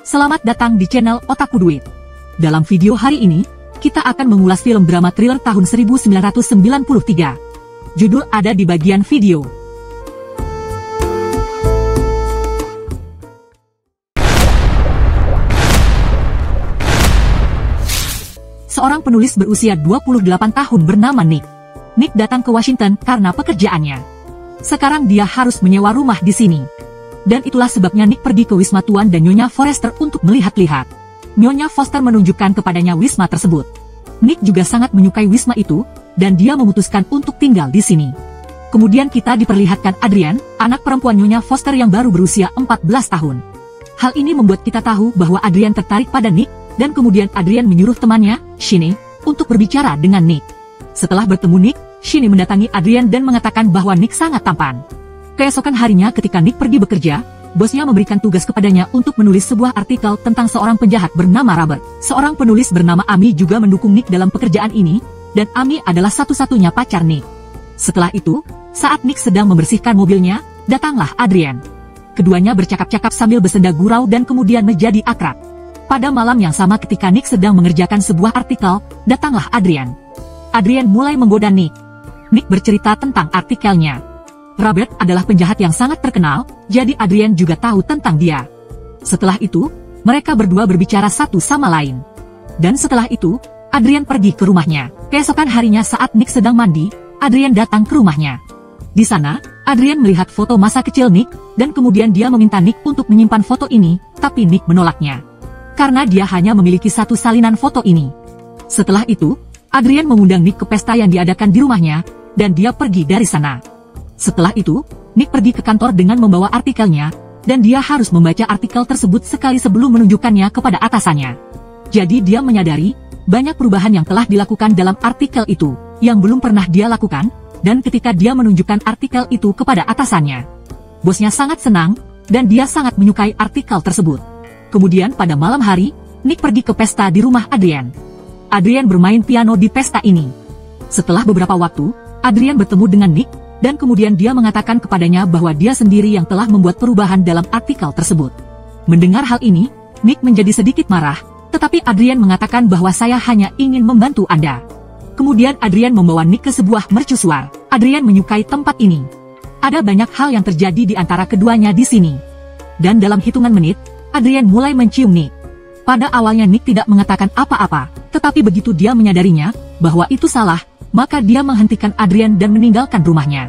Selamat datang di channel Otaku Duit. Dalam video hari ini, kita akan mengulas film drama thriller tahun 1993. Judul ada di bagian video. Seorang penulis berusia 28 tahun bernama Nick. Nick datang ke Washington karena pekerjaannya. Sekarang dia harus menyewa rumah di sini. Dan itulah sebabnya Nick pergi ke Wisma Tuan dan Nyonya Forrester untuk melihat-lihat. Nyonya Foster menunjukkan kepadanya wisma tersebut. Nick juga sangat menyukai wisma itu, dan dia memutuskan untuk tinggal di sini. Kemudian kita diperlihatkan Adrian, anak perempuan Nyonya Foster yang baru berusia 14 tahun. Hal ini membuat kita tahu bahwa Adrian tertarik pada Nick, dan kemudian Adrian menyuruh temannya, Shinny, untuk berbicara dengan Nick. Setelah bertemu Nick, Shinny mendatangi Adrian dan mengatakan bahwa Nick sangat tampan. Keesokan harinya ketika Nick pergi bekerja, bosnya memberikan tugas kepadanya untuk menulis sebuah artikel tentang seorang penjahat bernama Robert. Seorang penulis bernama Amy juga mendukung Nick dalam pekerjaan ini, dan Amy adalah satu-satunya pacar Nick. Setelah itu, saat Nick sedang membersihkan mobilnya, datanglah Adrian. Keduanya bercakap-cakap sambil bersenda gurau dan kemudian menjadi akrab. Pada malam yang sama ketika Nick sedang mengerjakan sebuah artikel, datanglah Adrian. Adrian mulai menggoda Nick. Nick bercerita tentang artikelnya. Robert adalah penjahat yang sangat terkenal, jadi Adrian juga tahu tentang dia. Setelah itu, mereka berdua berbicara satu sama lain. Dan setelah itu, Adrian pergi ke rumahnya. Keesokan harinya saat Nick sedang mandi, Adrian datang ke rumahnya. Di sana, Adrian melihat foto masa kecil Nick, dan kemudian dia meminta Nick untuk menyimpan foto ini, tapi Nick menolaknya. Karena dia hanya memiliki satu salinan foto ini. Setelah itu, Adrian mengundang Nick ke pesta yang diadakan di rumahnya, dan dia pergi dari sana. Setelah itu, Nick pergi ke kantor dengan membawa artikelnya, dan dia harus membaca artikel tersebut sekali sebelum menunjukkannya kepada atasannya. Jadi dia menyadari, banyak perubahan yang telah dilakukan dalam artikel itu, yang belum pernah dia lakukan, dan ketika dia menunjukkan artikel itu kepada atasannya. Bosnya sangat senang, dan dia sangat menyukai artikel tersebut. Kemudian pada malam hari, Nick pergi ke pesta di rumah Adrian. Adrian bermain piano di pesta ini. Setelah beberapa waktu, Adrian bertemu dengan Nick, dan kemudian dia mengatakan kepadanya bahwa dia sendiri yang telah membuat perubahan dalam artikel tersebut. Mendengar hal ini, Nick menjadi sedikit marah, tetapi Adrian mengatakan bahwa saya hanya ingin membantu Anda. Kemudian Adrian membawa Nick ke sebuah mercusuar. Adrian menyukai tempat ini. Ada banyak hal yang terjadi di antara keduanya di sini. Dan dalam hitungan menit, Adrian mulai mencium Nick. Pada awalnya Nick tidak mengatakan apa-apa, tetapi begitu dia menyadarinya bahwa itu salah, maka dia menghentikan Adrian dan meninggalkan rumahnya.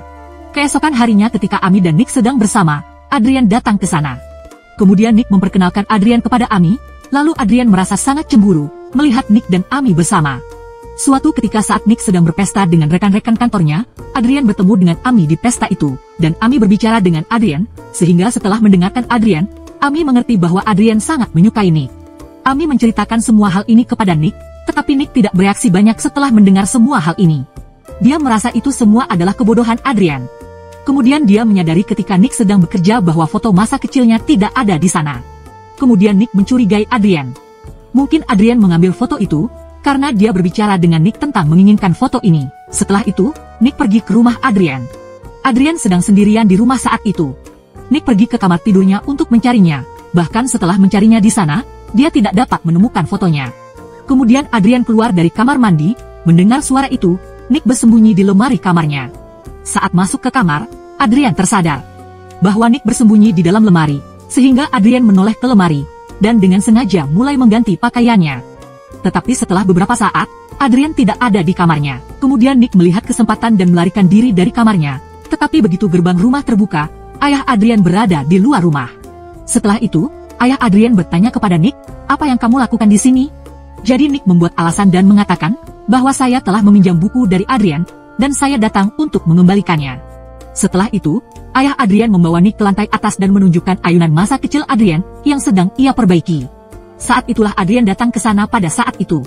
Keesokan harinya ketika Amy dan Nick sedang bersama, Adrian datang ke sana. Kemudian Nick memperkenalkan Adrian kepada Amy, lalu Adrian merasa sangat cemburu melihat Nick dan Amy bersama. Suatu ketika saat Nick sedang berpesta dengan rekan-rekan kantornya, Adrian bertemu dengan Amy di pesta itu, dan Amy berbicara dengan Adrian, sehingga setelah mendengarkan Adrian, Amy mengerti bahwa Adrian sangat menyukai Nick. Amy menceritakan semua hal ini kepada Nick, tetapi Nick tidak bereaksi banyak setelah mendengar semua hal ini. Dia merasa itu semua adalah kebodohan Adrian. Kemudian dia menyadari ketika Nick sedang bekerja bahwa foto masa kecilnya tidak ada di sana. Kemudian Nick mencurigai Adrian. Mungkin Adrian mengambil foto itu, karena dia berbicara dengan Nick tentang menginginkan foto ini. Setelah itu, Nick pergi ke rumah Adrian. Adrian sedang sendirian di rumah saat itu. Nick pergi ke kamar tidurnya untuk mencarinya. Bahkan setelah mencarinya di sana, dia tidak dapat menemukan fotonya. Kemudian Adrian keluar dari kamar mandi, mendengar suara itu, Nick bersembunyi di lemari kamarnya. Saat masuk ke kamar, Adrian tersadar bahwa Nick bersembunyi di dalam lemari, sehingga Adrian menoleh ke lemari, dan dengan sengaja mulai mengganti pakaiannya. Tetapi setelah beberapa saat, Adrian tidak ada di kamarnya. Kemudian Nick melihat kesempatan dan melarikan diri dari kamarnya, tetapi begitu gerbang rumah terbuka, ayah Adrian berada di luar rumah. Setelah itu, ayah Adrian bertanya kepada Nick, "Apa yang kamu lakukan di sini?" Jadi Nick membuat alasan dan mengatakan bahwa saya telah meminjam buku dari Adrian, dan saya datang untuk mengembalikannya. Setelah itu, ayah Adrian membawa Nick ke lantai atas dan menunjukkan ayunan masa kecil Adrian yang sedang ia perbaiki. Saat itulah Adrian datang ke sana pada saat itu.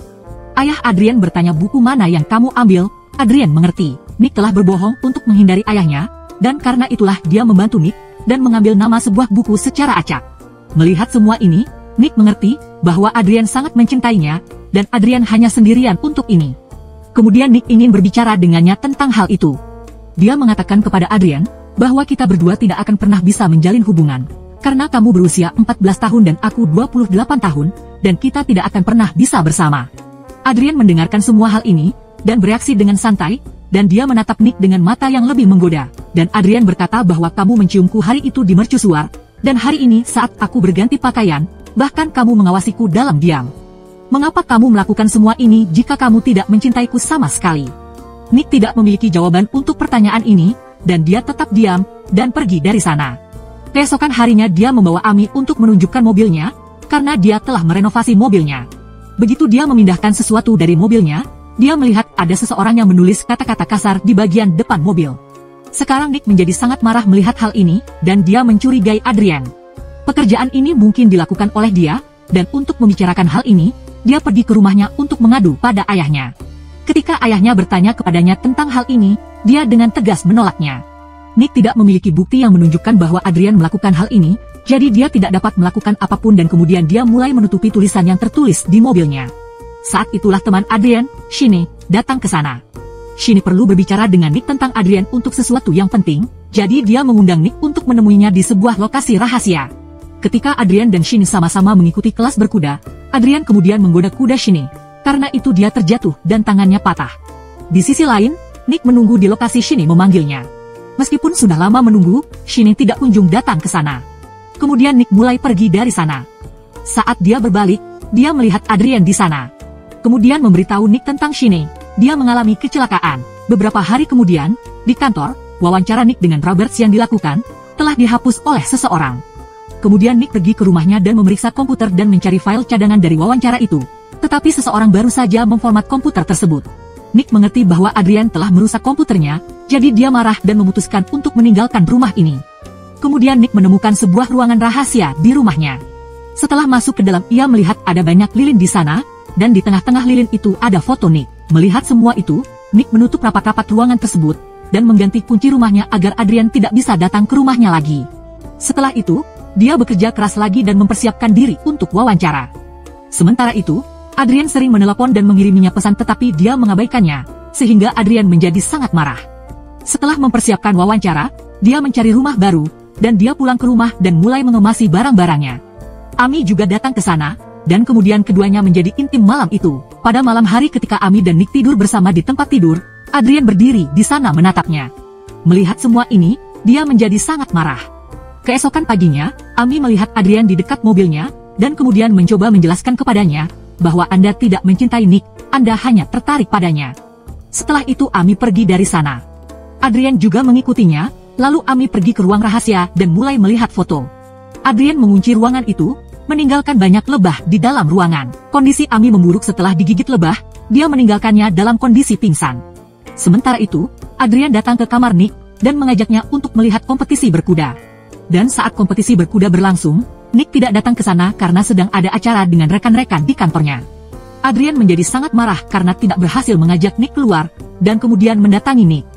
Ayah Adrian bertanya buku mana yang kamu ambil. Adrian mengerti, Nick telah berbohong untuk menghindari ayahnya, dan karena itulah dia membantu Nick, dan mengambil nama sebuah buku secara acak. Melihat semua ini, Nick mengerti bahwa Adrian sangat mencintainya, dan Adrian hanya sendirian untuk ini. Kemudian Nick ingin berbicara dengannya tentang hal itu. Dia mengatakan kepada Adrian bahwa kita berdua tidak akan pernah bisa menjalin hubungan, karena kamu berusia 14 tahun dan aku 28 tahun, dan kita tidak akan pernah bisa bersama. Adrian mendengarkan semua hal ini, dan bereaksi dengan santai, dan dia menatap Nick dengan mata yang lebih menggoda. Dan Adrian berkata bahwa kamu menciumku hari itu di mercusuar, dan hari ini saat aku berganti pakaian, bahkan kamu mengawasiku dalam diam. Mengapa kamu melakukan semua ini jika kamu tidak mencintaiku sama sekali? Nick tidak memiliki jawaban untuk pertanyaan ini, dan dia tetap diam, dan pergi dari sana. Keesokan harinya dia membawa Ami untuk menunjukkan mobilnya, karena dia telah merenovasi mobilnya. Begitu dia memindahkan sesuatu dari mobilnya, dia melihat ada seseorang yang menulis kata-kata kasar di bagian depan mobil. Sekarang Nick menjadi sangat marah melihat hal ini, dan dia mencurigai Adrian. Pekerjaan ini mungkin dilakukan oleh dia, dan untuk membicarakan hal ini, dia pergi ke rumahnya untuk mengadu pada ayahnya. Ketika ayahnya bertanya kepadanya tentang hal ini, dia dengan tegas menolaknya. Nick tidak memiliki bukti yang menunjukkan bahwa Adrian melakukan hal ini, jadi dia tidak dapat melakukan apapun dan kemudian dia mulai menutupi tulisan yang tertulis di mobilnya. Saat itulah teman Adrian, Shinny, datang ke sana. Shinny perlu berbicara dengan Nick tentang Adrian untuk sesuatu yang penting, jadi dia mengundang Nick untuk menemuinya di sebuah lokasi rahasia. Ketika Adrian dan Shinny sama-sama mengikuti kelas berkuda, Adrian kemudian menggoda kuda Shinny. Karena itu dia terjatuh dan tangannya patah. Di sisi lain, Nick menunggu di lokasi Shinny memanggilnya. Meskipun sudah lama menunggu, Shinny tidak kunjung datang ke sana. Kemudian Nick mulai pergi dari sana. Saat dia berbalik, dia melihat Adrian di sana. Kemudian memberitahu Nick tentang Shinny. Dia mengalami kecelakaan. Beberapa hari kemudian, di kantor, wawancara Nick dengan Roberts yang dilakukan, telah dihapus oleh seseorang. Kemudian Nick pergi ke rumahnya dan memeriksa komputer dan mencari file cadangan dari wawancara itu. Tetapi seseorang baru saja memformat komputer tersebut. Nick mengerti bahwa Adrian telah merusak komputernya, jadi dia marah dan memutuskan untuk meninggalkan rumah ini. Kemudian Nick menemukan sebuah ruangan rahasia di rumahnya. Setelah masuk ke dalam, ia melihat ada banyak lilin di sana, dan di tengah-tengah lilin itu ada foto Nick. Melihat semua itu, Nick menutup rapat-rapat ruangan tersebut, dan mengganti kunci rumahnya agar Adrian tidak bisa datang ke rumahnya lagi. Setelah itu, dia bekerja keras lagi dan mempersiapkan diri untuk wawancara. Sementara itu, Adrian sering menelepon dan mengiriminya pesan tetapi dia mengabaikannya, sehingga Adrian menjadi sangat marah. Setelah mempersiapkan wawancara, dia mencari rumah baru, dan dia pulang ke rumah dan mulai mengemasi barang-barangnya. Ami juga datang ke sana, dan kemudian keduanya menjadi intim malam itu. Pada malam hari ketika Ami dan Nick tidur bersama di tempat tidur, Adrian berdiri di sana menatapnya. Melihat semua ini, dia menjadi sangat marah. Keesokan paginya, Ami melihat Adrian di dekat mobilnya, dan kemudian mencoba menjelaskan kepadanya, bahwa Anda tidak mencintai Nick, Anda hanya tertarik padanya. Setelah itu Ami pergi dari sana. Adrian juga mengikutinya, lalu Ami pergi ke ruang rahasia dan mulai melihat foto. Adrian mengunci ruangan itu, meninggalkan banyak lebah di dalam ruangan. Kondisi Ami memburuk setelah digigit lebah, dia meninggalkannya dalam kondisi pingsan. Sementara itu, Adrian datang ke kamar Nick, dan mengajaknya untuk melihat kompetisi berkuda. Dan saat kompetisi berkuda berlangsung, Nick tidak datang ke sana karena sedang ada acara dengan rekan-rekan di kantornya. Adrian menjadi sangat marah karena tidak berhasil mengajak Nick keluar, dan kemudian mendatangi Nick.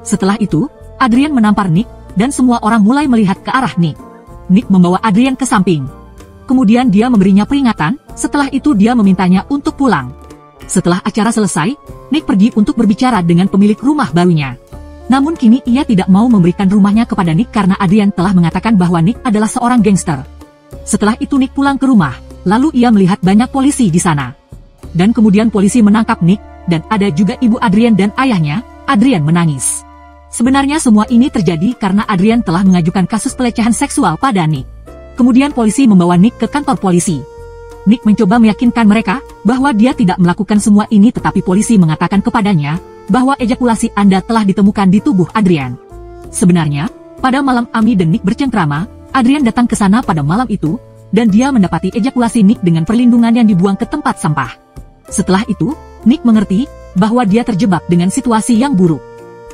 Setelah itu, Adrian menampar Nick, dan semua orang mulai melihat ke arah Nick. Nick membawa Adrian ke samping. Kemudian dia memberinya peringatan, setelah itu dia memintanya untuk pulang. Setelah acara selesai, Nick pergi untuk berbicara dengan pemilik rumah barunya. Namun kini ia tidak mau memberikan rumahnya kepada Nick karena Adrian telah mengatakan bahwa Nick adalah seorang gangster. Setelah itu Nick pulang ke rumah, lalu ia melihat banyak polisi di sana. Dan kemudian polisi menangkap Nick, dan ada juga ibu Adrian dan ayahnya. Adrian menangis. Sebenarnya semua ini terjadi karena Adrian telah mengajukan kasus pelecehan seksual pada Nick. Kemudian polisi membawa Nick ke kantor polisi. Nick mencoba meyakinkan mereka bahwa dia tidak melakukan semua ini, tetapi polisi mengatakan kepadanya bahwa ejakulasi Anda telah ditemukan di tubuh Adrian. Sebenarnya, pada malam Ami dan Nick bercengkrama, Adrian datang ke sana pada malam itu, dan dia mendapati ejakulasi Nick dengan perlindungan yang dibuang ke tempat sampah. Setelah itu, Nick mengerti bahwa dia terjebak dengan situasi yang buruk.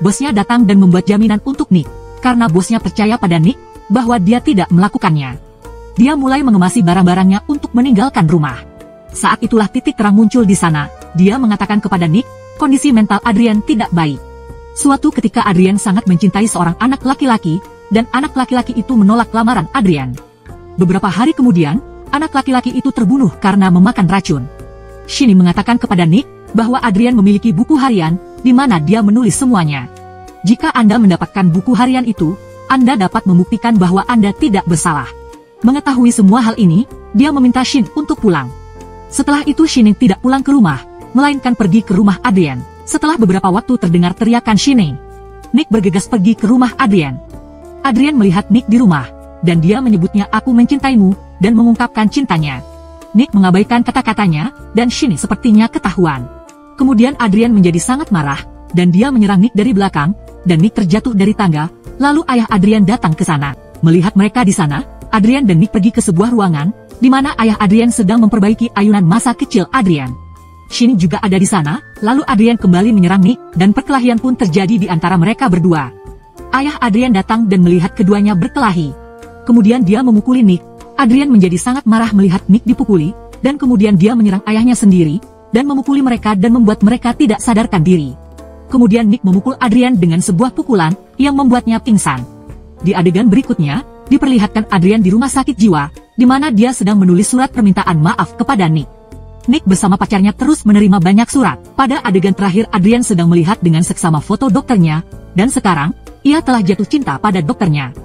Bosnya datang dan membuat jaminan untuk Nick, karena bosnya percaya pada Nick bahwa dia tidak melakukannya. Dia mulai mengemasi barang-barangnya untuk meninggalkan rumah. Saat itulah titik terang muncul di sana. Dia mengatakan kepada Nick, kondisi mental Adrian tidak baik. Suatu ketika Adrian sangat mencintai seorang anak laki-laki, dan anak laki-laki itu menolak lamaran Adrian. Beberapa hari kemudian, anak laki-laki itu terbunuh karena memakan racun. Shinny mengatakan kepada Nick bahwa Adrian memiliki buku harian, di mana dia menulis semuanya. Jika Anda mendapatkan buku harian itu, Anda dapat membuktikan bahwa Anda tidak bersalah. Mengetahui semua hal ini, dia meminta Shin untuk pulang. Setelah itu Shine tidak pulang ke rumah, melainkan pergi ke rumah Adrian. Setelah beberapa waktu terdengar teriakan Shine, Nick bergegas pergi ke rumah Adrian. Adrian melihat Nick di rumah, dan dia menyebutnya "aku mencintaimu" dan mengungkapkan cintanya. Nick mengabaikan kata-katanya, dan Shine sepertinya ketahuan. Kemudian Adrian menjadi sangat marah, dan dia menyerang Nick dari belakang, dan Nick terjatuh dari tangga. Lalu ayah Adrian datang ke sana. Melihat mereka di sana, Adrian dan Nick pergi ke sebuah ruangan, di mana ayah Adrian sedang memperbaiki ayunan masa kecil Adrian. Shin juga ada di sana, lalu Adrian kembali menyerang Nick, dan perkelahian pun terjadi di antara mereka berdua. Ayah Adrian datang dan melihat keduanya berkelahi. Kemudian dia memukuli Nick. Adrian menjadi sangat marah melihat Nick dipukuli, dan kemudian dia menyerang ayahnya sendiri, dan memukuli mereka dan membuat mereka tidak sadarkan diri. Kemudian Nick memukul Adrian dengan sebuah pukulan, yang membuatnya pingsan. Di adegan berikutnya, diperlihatkan Adrian di rumah sakit jiwa, di mana dia sedang menulis surat permintaan maaf kepada Nick. Nick bersama pacarnya terus menerima banyak surat. Pada adegan terakhir Adrian sedang melihat dengan seksama foto dokternya, dan sekarang, ia telah jatuh cinta pada dokternya.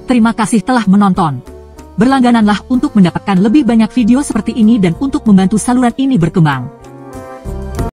Terima kasih telah menonton. Berlanggananlah untuk mendapatkan lebih banyak video seperti ini dan untuk membantu saluran ini berkembang.